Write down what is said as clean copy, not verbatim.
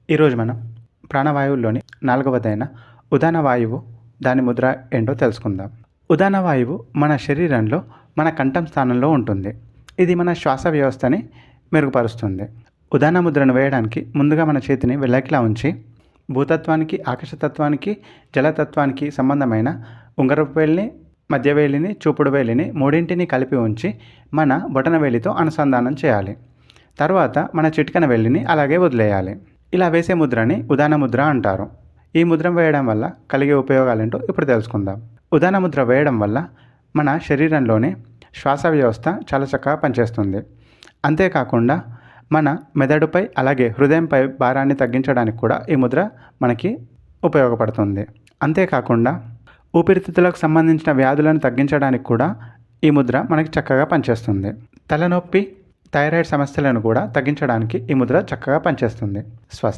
ఈరోజు మనం ప్రాణవాయువుల్లోని 4వదైన ఉదాన వాయువు దాని ముద్ర ఏంటో తెలుసుకుందాం. ఉదాన వాయువు మన శరీరంలో మన కంఠం స్థానంలో ఉంటుంది. ఇది మన శ్వాస వ్యవస్థని మెరుగుపరుస్తుంది. ఉదాన ముద్రను వేయడానికి ముందుగా మన చేతిని వెల్లకిలా ఉంచి భూతత్వానికి, ఆకాశతత్వానికి, జలతత్వానికి సంబంధమైన ఉంగరపు వేలిని, మధ్య వేలిని, చూపుడు వేలిని మూడింటిని కలిపి ఉంచి మన బొటన వేలితో అనుసంధానం చేయాలి. తర్వాత మన చిటికెన వేలిని అలాగే వదిలేయాలి. ఇలా వేసే ముద్రని ఉదాన ముద్ర అంటారు. ఈ ముద్ర వేయడం వల్ల కలిగే ఉపయోగాలేంటో ఇప్పుడు తెలుసుకుందాం. ఉదాన ముద్ర వేయడం వల్ల మన శరీరంలోని శ్వాస వ్యవస్థ చాలా చక్కగా పనిచేస్తుంది. అంతేకాకుండా మన మెదడుపై అలాగే హృదయంపై భారాన్ని తగ్గించడానికి కూడా ఈ ముద్ర మనకి ఉపయోగపడుతుంది. అంతేకాకుండా ఊపిరితిత్తులకు సంబంధించిన వ్యాధులను తగ్గించడానికి కూడా ఈ ముద్ర మనకి చక్కగా పనిచేస్తుంది. తలనొప్పి, థైరాయిడ్ సమస్యలను కూడా తగ్గించడానికి ఈ ముద్ర చక్కగా పనిచేస్తుంది. స్వస్తి.